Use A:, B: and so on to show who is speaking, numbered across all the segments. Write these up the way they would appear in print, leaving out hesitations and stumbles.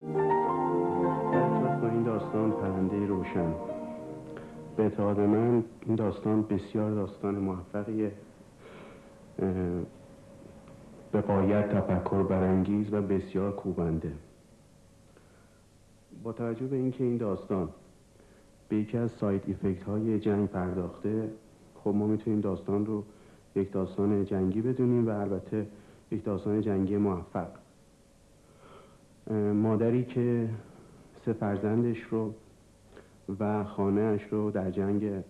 A: ارتباط با این داستان پرنده روشن. به اعتقاد من این داستان بسیار داستان موفقیه، به غایت تفکر برانگیز و بسیار کوبنده. با توجه به اینکه این داستان به یکی از ساید ایفکت های جنگ پرداخته، خب ما میتونیم داستان رو یک داستان جنگی بدونیم و البته یک داستان جنگی موفق. مادری که 3 فرزندش رو و خانه‌اش رو در جنگ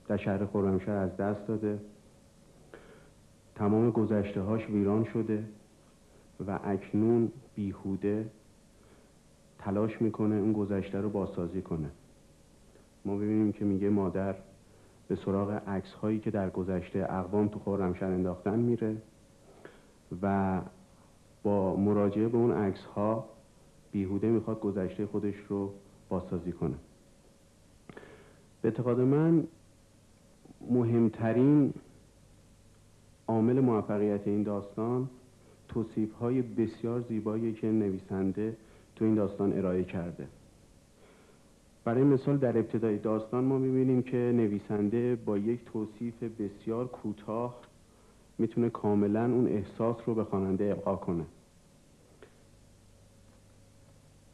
A: در شهر خرمشهر از دست داده، تمام گذشته‌هاش ویران شده و اکنون بیهوده تلاش میکنه اون گذشته رو بازسازی کنه. ما ببینیم که میگه مادر به سراغ عکس‌هایی که در گذشته اقوام تو خرمشهر انداختن میره و با مراجعه به اون عکس‌ها بیهوده میخواد گذشته خودش رو بازسازی کنه. به اعتقاد من مهمترین عامل موفقیت این داستان توصیف‌های بسیار زیبایی که نویسنده تو این داستان ارائه کرده. برای مثال در ابتدای داستان ما می‌بینیم که نویسنده با یک توصیف بسیار کوتاه میتونه کاملاً اون احساس رو به خواننده ابقا کنه.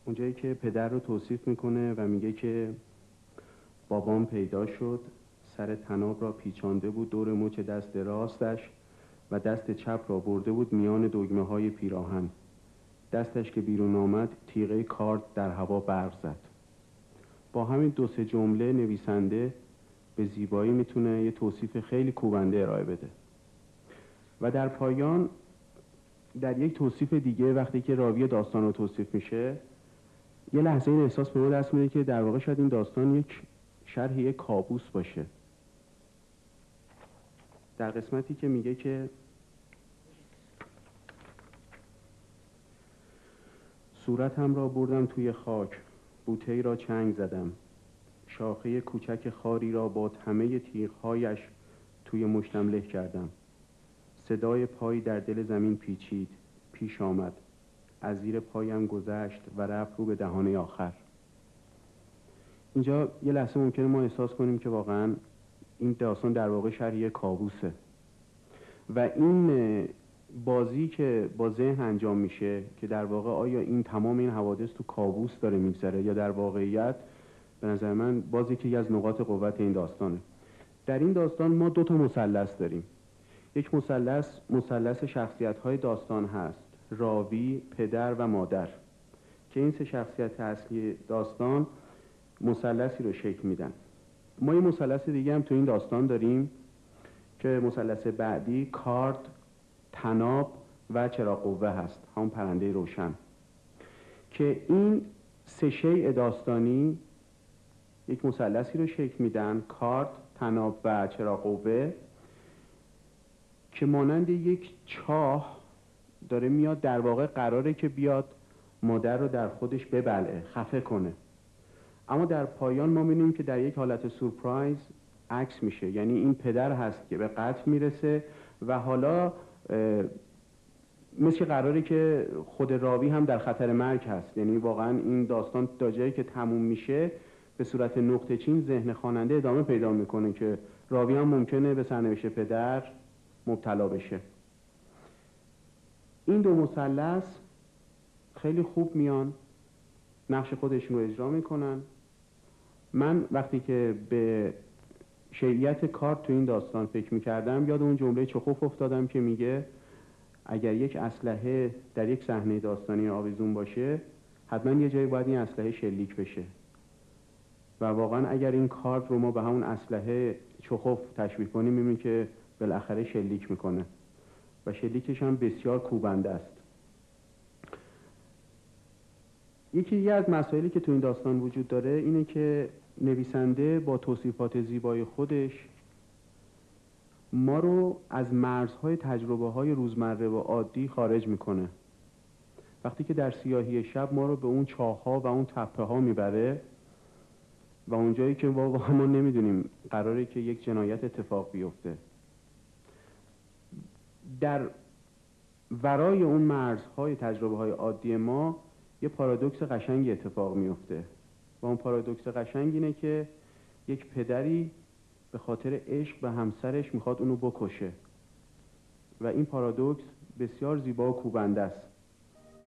A: اونجایی که پدر رو توصیف میکنه و میگه که بابام پیدا شد، سر طناب را پیچانده بود دور مچ دست راستش و دست چپ را برده بود میان دگمه های پیراهن. دستش که بیرون آمد تیغه کارد در هوا برق زد. با همین 2-3 جمله نویسنده به زیبایی میتونه یه توصیف خیلی کوبنده ارائه بده. و در پایان در یک توصیف دیگه وقتی که راوی داستان رو توصیف میشه، یه لحظه این احساس به ما دست میده که در واقع شاید این داستان یک شرح یک کابوس باشه. در قسمتی که میگه که صورتم را بردم توی خاک، بوته‌ای را چنگ زدم، شاخه کوچک خاری را با همه تیغ‌هایش توی مشتم له کردم. صدای پایی در دل زمین پیچید، پیش آمد، از زیر پایم گذشت و رفت رو به دهانه آخر. اینجا یه لحظه ممکنه ما احساس کنیم که واقعاً این داستان در واقع شرح کابوسه و این بازی که با ذهن انجام میشه که در واقع آیا این تمام این حوادث تو کابوس داره میگذره یا در واقعیت، به نظر من بازی که یکی از نقاط قوت این داستانه. در این داستان ما 2 تا مثلث داریم. یک مثلث شخصیت‌های داستان هست، راوی، پدر و مادر، که این 3 شخصیت اصلی داستان مثلثی رو شکل میدن. ما یه مثلث دیگه هم تو این داستان داریم که مثلث بعدی کارد، طناب و چراغ قوه هست، همون پرنده روشن، که این 3 شیء داستانی یک مثلثی رو شکل میدن، کارد، طناب و چراغ قوه، که مانند یک چاه داره میاد. در واقع قراره که بیاد مادر رو در خودش ببلعه، خفه کنه. اما در پایان ما می‌بینیم که در یک حالت سورپرایز عکس میشه، یعنی این پدر هست که به قتل میرسه و حالا مثل قراره که خود راوی هم در خطر مرگ هست. یعنی واقعا این داستان تا جایی که تموم میشه به صورت نقطه چین ذهن خواننده ادامه پیدا میکنه که راوی هم ممکنه به سرنوشت پدر مبتلا بشه. این 2 مثلث خیلی خوب میان نقش خودشون رو اجرا میکنن. من وقتی که به شیعیت کارد تو این داستان فکر میکردم یاد اون جمله چخوف افتادم که میگه اگر یک اسلحه در یک صحنه داستانی آویزون باشه، حتما یه جایی باید این اسلحه شلیک بشه. و واقعا اگر این کارد رو ما به همون اسلحه چخوف تشبیه کنیم میبینیم که بالاخره شلیک میکنه و شلیکش هم بسیار کوبنده است. یکی از مسائلی که تو این داستان وجود داره اینه که نویسنده با توصیفات زیبای خودش ما رو از مرزهای تجربه‌های روزمره و عادی خارج میکنه. وقتی که در سیاهی شب ما رو به اون چاه‌ها و اون تپه‌ها میبره و اونجایی که واقعا ما نمیدونیم قراره که یک جنایت اتفاق بیفته، در ورای اون مرزهای تجربه‌های عادی ما یه پارادوکس قشنگی اتفاق میفته و اون پارادوکس قشنگ اینه که یک پدری به خاطر عشق به همسرش میخواد اونو بکشه و این پارادوکس بسیار زیبا و کوبنده است.